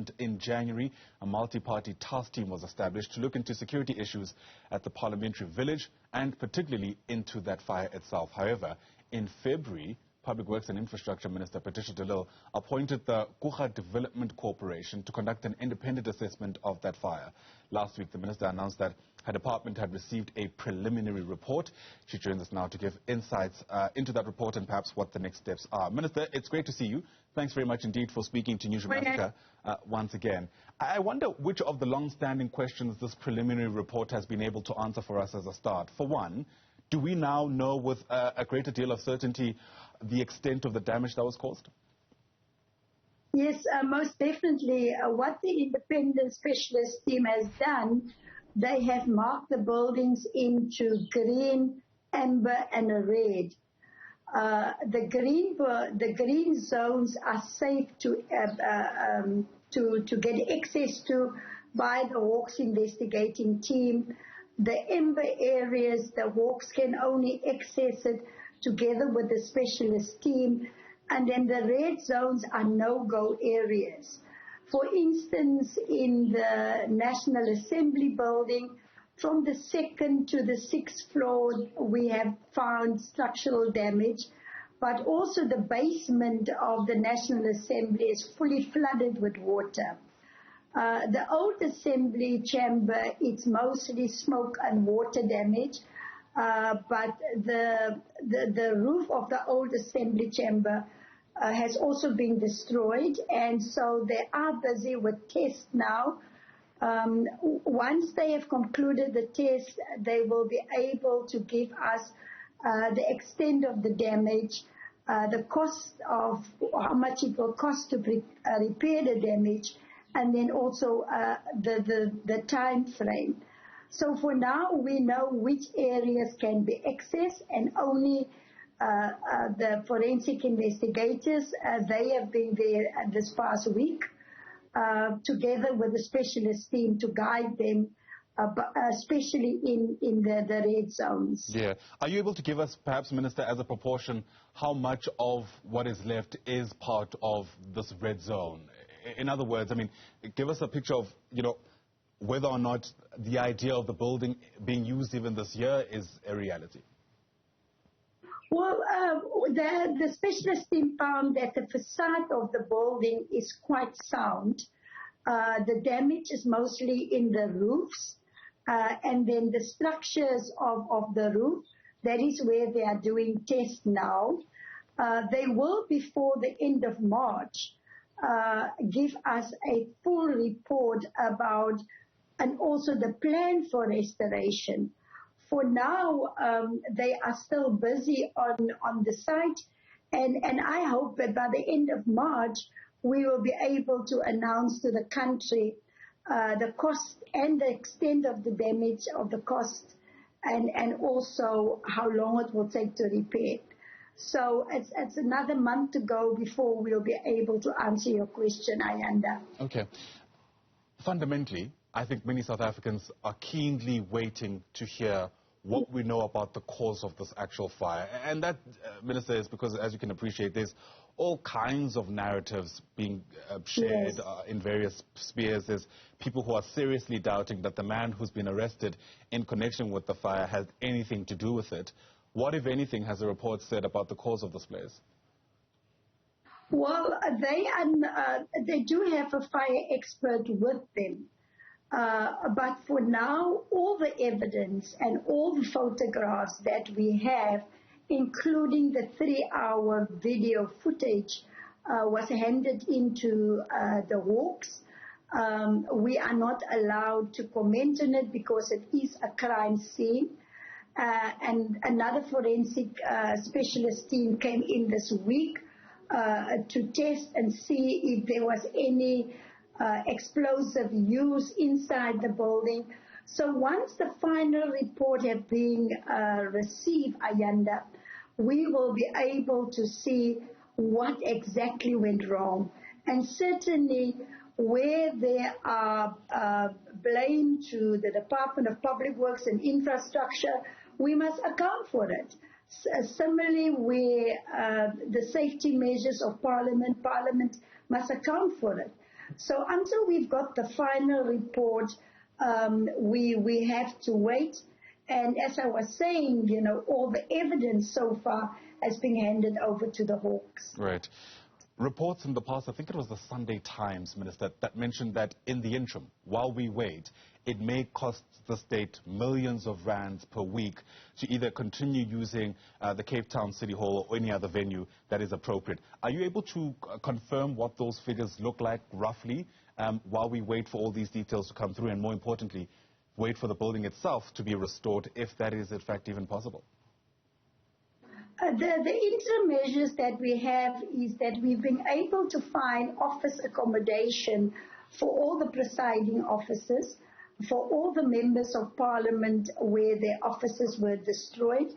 Parliament in January, a multi-party task team was established to look into security issues at the parliamentary village and particularly into that fire itself. However, in February, Public Works and Infrastructure Minister Patricia de Lille appointed the Coega Development Corporation to conduct an independent assessment of that fire. Last week, the minister announced that her department had received a preliminary report. She joins us now to give insights into that report and perhaps what the next steps are. Minister, it's great to see you. Thanks very much indeed for speaking to Newzroom Afrika once again. I wonder which of the long-standing questions this preliminary report has been able to answer for us as a start. For one, do we now know with a greater deal of certainty the extent of the damage that was caused? Yes, most definitely. What the independent specialist team has done, they have marked the buildings into green, amber and red. The green zones are safe to get access to by the Hawks investigating team. The amber areas, the Hawks can only access it together with the specialist team, and then the red zones are no-go areas. For instance, in the National Assembly building, from the 2nd to the 6th floor, we have found structural damage, but also the basement of the National Assembly is fully flooded with water. The old assembly chamber, it's mostly smoke and water damage, but the roof of the old assembly chamber has also been destroyed, and so they are busy with tests now. Once they have concluded the test, they will be able to give us the extent of the damage, the cost of how much it will cost to repair the damage, and then also the time frame. So for now, we know which areas can be accessed, and only the forensic investigators, they have been there this past week, together with the specialist team to guide them, especially in the red zones. Yeah. Are you able to give us, perhaps, Minister, as a proportion, how much of what is left is part of this red zone? In other words, I mean, give us a picture of, whether or not the idea of the building being used even this year is a reality. Well, the specialist team found that the facade of the building is quite sound. The damage is mostly in the roofs, and then the structures of the roof, that is where they are doing tests now. They will, before the end of March, give us a full report about, and also the plan for restoration. For now, they are still busy on the site, and I hope that by the end of March, we will be able to announce to the country the cost and the extent of the damage of the cost, and also how long it will take to repair. So it's another month to go before we'll be able to answer your question, Ayanda. Okay. Fundamentally, I think many South Africans are keenly waiting to hear what we know about the cause of this actual fire. And that, Minister, is because, as you can appreciate, there's all kinds of narratives being shared in various spheres. There's people who are seriously doubting that the man who's been arrested in connection with the fire has anything to do with it. What, if anything, has the report said about the cause of this blaze? Well, they do have a fire expert with them. But for now, all the evidence and all the photographs that we have, including the 3-hour video footage, was handed into the Hawks. We are not allowed to comment on it because it is a crime scene. And another forensic specialist team came in this week to test and see if there was any explosive use inside the building. So once the final report has been received, Ayanda, we will be able to see what exactly went wrong. And certainly where there are blame to the Department of Public Works and Infrastructure, we must account for it. Similarly, where the safety measures of Parliament must account for it. So until we've got the final report, we have to wait. And as I was saying, you know, all the evidence so far has been handed over to the Hawks. Right. Reports in the past, I think it was the Sunday Times, Minister, that mentioned that in the interim, while we wait, it may cost the state millions of rands per week to either continue using the Cape Town City Hall or any other venue that is appropriate. Are you able to confirm what those figures look like roughly while we wait for all these details to come through and, more importantly, wait for the building itself to be restored, if that is in fact even possible? The interim measures that we have is that we've been able to find office accommodation for all the presiding officers, for all the members of parliament where their offices were destroyed.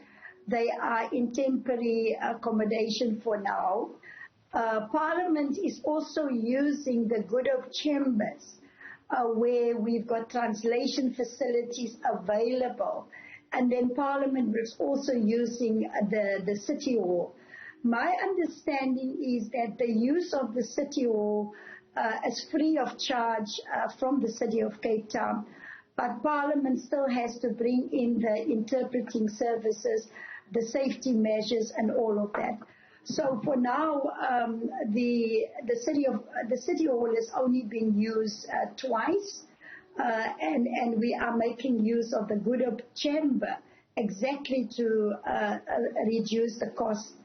They are in temporary accommodation for now. Parliament is also using the Good Hope Chambers where we've got translation facilities available. And then Parliament was also using the City Hall. My understanding is that the use of the City Hall is free of charge from the City of Cape Town, but Parliament still has to bring in the interpreting services, the safety measures and all of that. So for now, the City Hall is only being used twice. And we are making use of the Good Hope Chamber exactly to reduce the cost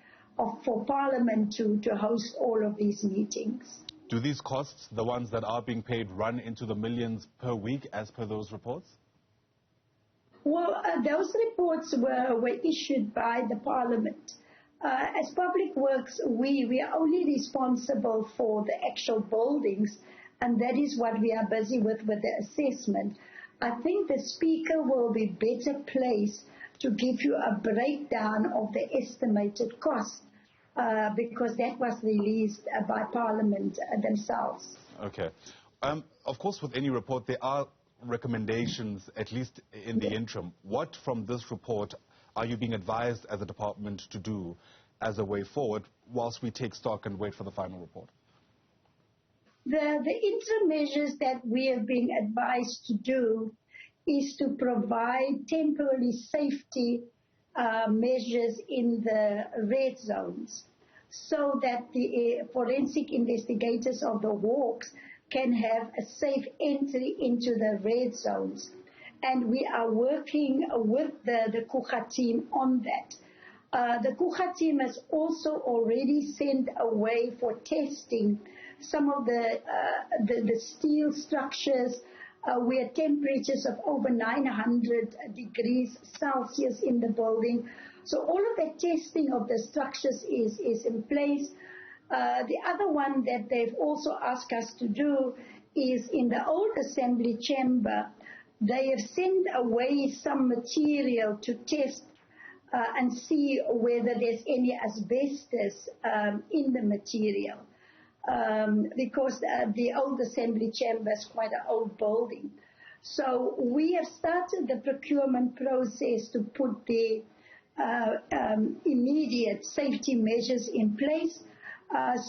for Parliament to host all of these meetings. Do these costs, the ones that are being paid, run into the millions per week as per those reports? Well, those reports were issued by the Parliament. As Public Works, we are only responsible for the actual buildings, and that is what we are busy with the assessment. I think the Speaker will be better placed to give you a breakdown of the estimated cost because that was released by Parliament themselves. Okay. Of course, with any report, there are recommendations, at least in the interim. What from this report are you being advised as a department to do as a way forward whilst we take stock and wait for the final report? The interim measures that we have been advised to do is to provide temporary safety measures in the red zones so that the forensic investigators of the Hawks can have a safe entry into the red zones. And we are working with the Coega team on that. The Coega team has also already sent away for testing some of the steel structures where temperatures of over 900 degrees Celsius in the building. So all of that testing of the structures is in place. The other one that they've also asked us to do is in the old assembly chamber, they have sent away some material to test and see whether there's any asbestos in the material. Because the old assembly chamber is quite an old building. So we have started the procurement process to put the immediate safety measures in place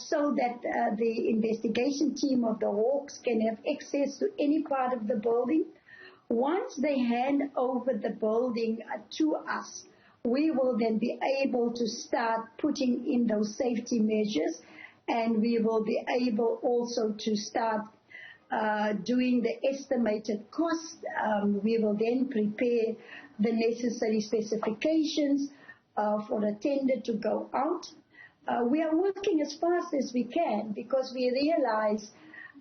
so that the investigation team of the Hawks can have access to any part of the building. Once they hand over the building to us, we will then be able to start putting in those safety measures, and we will be able also to start doing the estimated cost. We will then prepare the necessary specifications for a tender to go out. We are working as fast as we can because we realize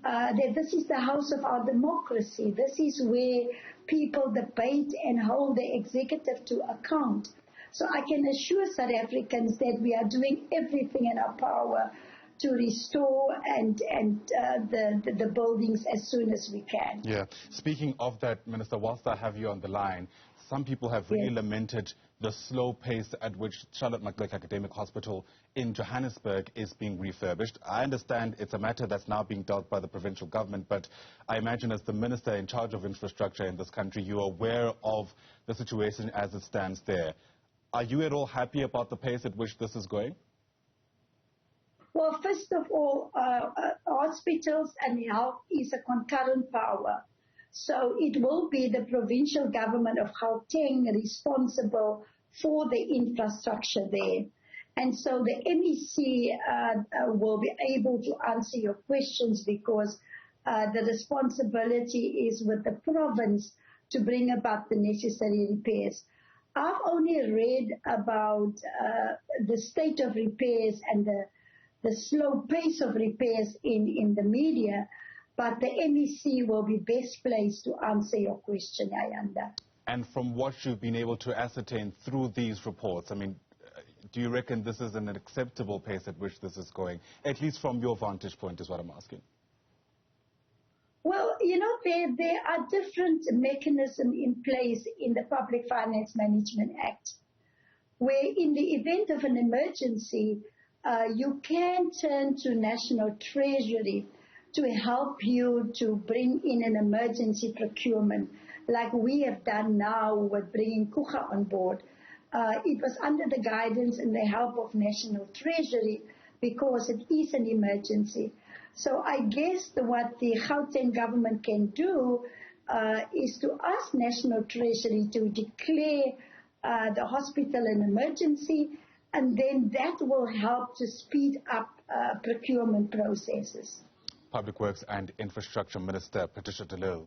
that this is the house of our democracy. This is where people debate and hold the executive to account. So I can assure South Africans that we are doing everything in our power to restore the buildings as soon as we can. Yeah. Speaking of that, Minister, whilst I have you on the line, some people have really lamented the slow pace at which Charlotte Macleod Academic Hospital in Johannesburg is being refurbished. I understand it's a matter that's now being dealt by the provincial government, but I imagine as the Minister in charge of infrastructure in this country, you are aware of the situation as it stands there. Are you at all happy about the pace at which this is going? Well, first of all, hospitals and health is a concurrent power. So it will be the provincial government of Gauteng responsible for the infrastructure there. And so the MEC will be able to answer your questions because the responsibility is with the province to bring about the necessary repairs. I've only read about the state of repairs and the slow pace of repairs in the media, but the MEC will be best placed to answer your question, Ayanda. And from what you've been able to ascertain through these reports, I mean, do you reckon this is an acceptable pace at which this is going, at least from your vantage point is what I'm asking? Well, you know, there are different mechanisms in place in the Public Finance Management Act, where in the event of an emergency, you can turn to National Treasury to help you to bring in an emergency procurement, like we have done now with bringing Coega on board. It was under the guidance and the help of National Treasury because it is an emergency. So I guess what the Gauteng government can do is to ask National Treasury to declare the hospital an emergency, and then that will help to speed up procurement processes. Public Works and Infrastructure Minister Patricia de Lille.